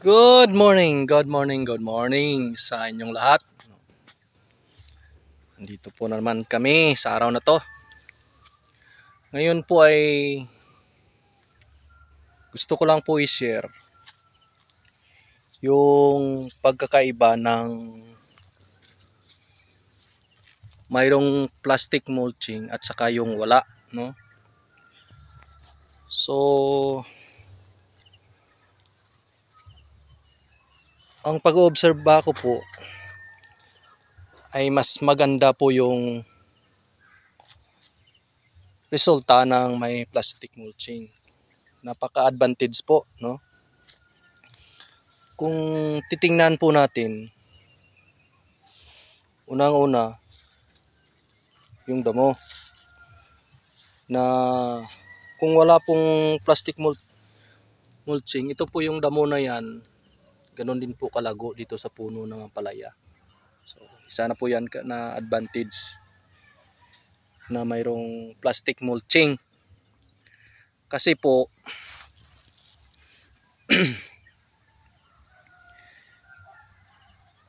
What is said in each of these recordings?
Good morning sa inyong lahat. Nandito po naman kami sa araw na to. Ngayon po ay gusto ko lang po i-share yung pagkakaiba ng mayroong plastic mulching at saka yung wala, no? So, ang pag-oobserba ko po ay mas maganda po yung resulta ng may plastic mulching. Napaka-advantage po, no? Kung titingnan po natin, unang-una, yung damo na kung wala pong plastic mulching, ito po yung damo na yan, ganun din po kalago dito sa puno ng ampalaya. So, isa na po yan na advantage na mayroong plastic mulching. Kasi po,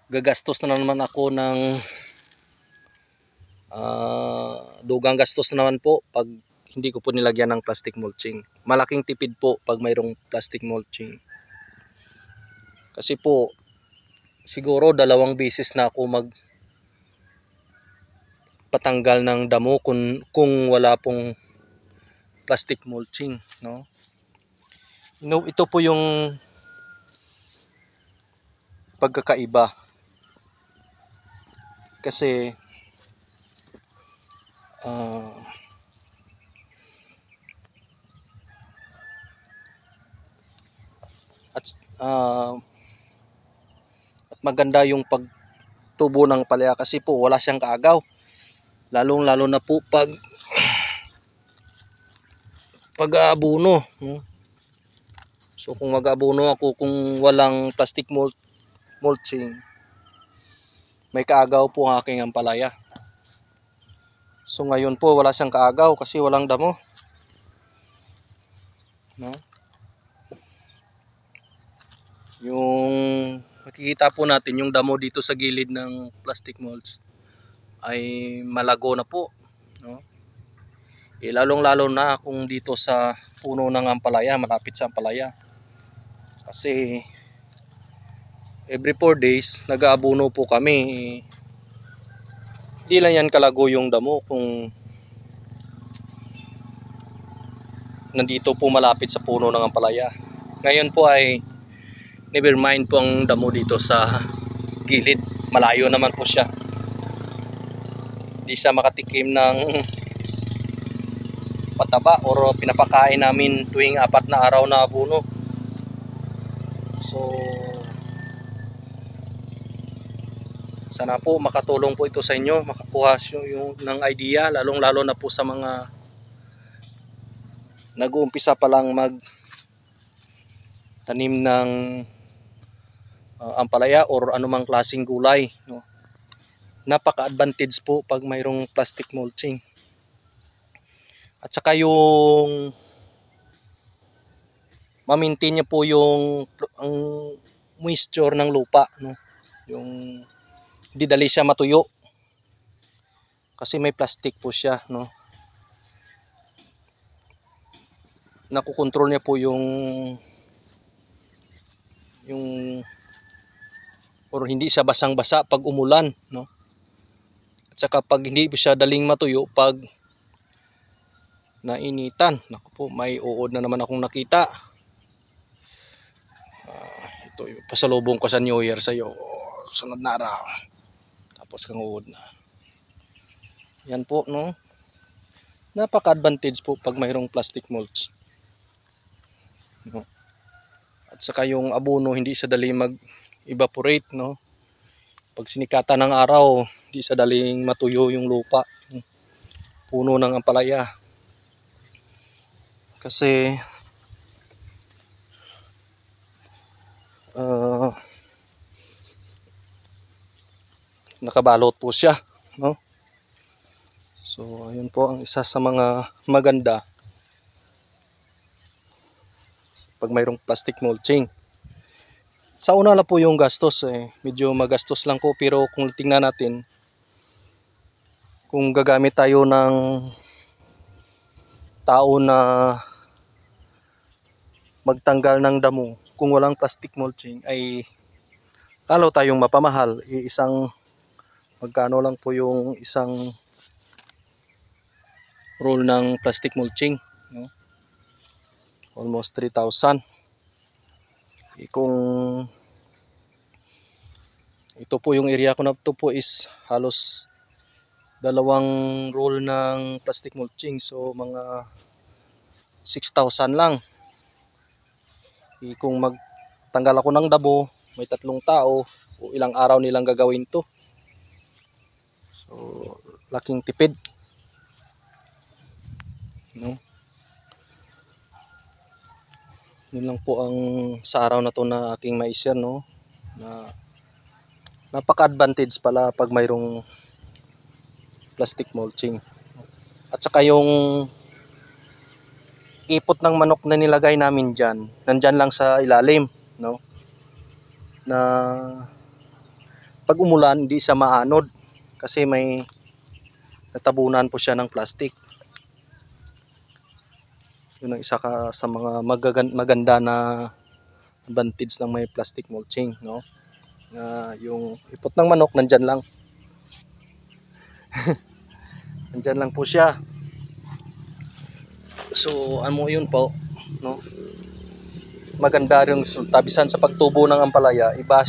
gagastos na naman ako ng dugang gastos na naman po pag hindi ko po nilagyan ng plastic mulching. Malaking tipid po pag mayroong plastic mulching. Kasi po, siguro 2 beses na ako patanggal ng damo kung wala pong plastic mulching, no? Ito po yung pagkakaiba. Kasi at maganda yung pagtubo ng palaya kasi po wala siyang kaagaw. Lalo na po pag-aabuno, no? So kung mag-aabuno ako kung walang plastic mulching, may kaagaw po ang aking ampalaya. So ngayon po wala siyang kaagaw kasi walang damo, no? Yung makikita po natin yung damo dito sa gilid ng plastic mulch ay malago na po, no? Lalong-lalo na kung dito sa puno ng ampalaya, malapit sa ampalaya. Kasi every 4 days nag-aabuno po kami. Hindi lang yan kalago yung damo kung nandito po malapit sa puno ng ampalaya. Ngayon po ay never mind po ang damo dito sa gilid. Malayo naman po siya. Hindi siya makatikim ng pataba or pinapakain namin tuwing 4 na araw na abono. So sana po makatulong po ito sa inyo, makakuha yung ng idea, lalong-lalo na po sa mga nag-uumpisa pa lang tanim ng ampalaya or anumang klaseng gulay, no? Napaka-advantage po pag mayroong plastic mulching. At saka yung ma-maintain niya po ang moisture ng lupa, no? Yung hindi dali siya matuyo kasi may plastic po siya, no? Nakokontrol niya po yung or hindi siya basang-basa pag umulan, no? At saka pag hindi siya daling matuyo pag nainitan. Naku po, may uod na naman akong nakita. Ito, pasalubong ko sa New Year sa iyo. Sunod na araw. Tapos kang uod na. Yan po, no? Napaka-advantage po pag mayroong plastic mulch, no? At saka yung abono hindi sa dali mag-evaporate, no? Pag sinikatan ng araw, hindi sa daling matuyo yung lupa, puno ng ampalaya. Kasi nakabalot po siya, no? So ayun po ang isa sa mga maganda pag mayroong plastic mulching. Sa una lang po yung gastos medyo magastos lang po, pero kung tingnan natin, kung gagamit tayo ng tao na magtanggal ng damo, kung walang plastic mulching ay lalo tayong mapamahal. Isang magkano lang po yung isang roll ng plastic mulching, no? Almost 3,000. Kung ito po yung area ko na to po is halos dalawang roll ng plastic mulching, so mga 6,000 lang. Kung magtanggal ako ng damo, may 3 tao, o ilang araw nilang gagawin to. So laking tipid, no? Yun lang po ang sa araw na to na aking ma-share, no, na napaka-advantage pala pag mayroong plastic mulching. At saka yung ipot ng manok na nilagay namin dyan, nandyan lang sa ilalim, no, na pag umulan hindi siya maanod kasi may natabunan po siya ng plastic. Yun ang isa sa mga maganda na advantage ng may plastic mulching, no, na yung ipot ng manok nandyan lang. Nandyan lang po siya. So ano yun po, no, maganda rin resulta. Bisan sa pagtubo ng ampalaya, iba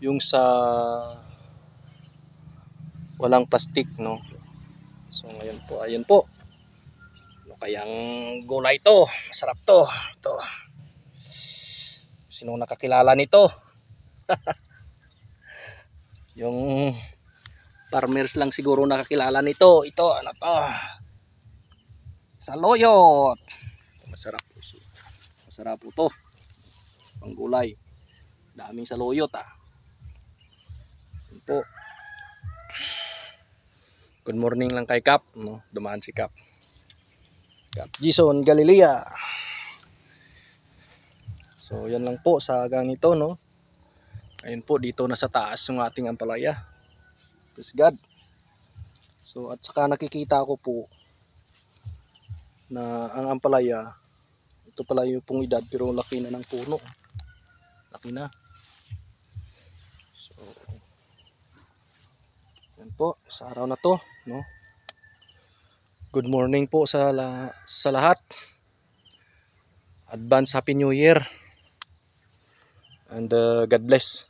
yung sa walang plastic, no. So ngayon po, ayun po, ano kayang gulay to, masarap to. Ito, sino nakakilala nito? Yung farmers lang siguro nakakilala nito. Ito, ano to, saluyot. Masarap po, masarap po to, pang gulay. Daming saluyot po. Good morning lang kay Kap, no, dumaan si Kap Jason Galilea. So yan lang po sa ganito, no. Ayun po, dito na sa taas yung ating ampalaya. Praise God. So at saka nakikita ko po na ang ampalaya, ito pala yung pong edad pero laki na ng puno. Laki na. So yan po sa araw na to, no. Good morning po sa lahat. Advance Happy New Year. And God bless.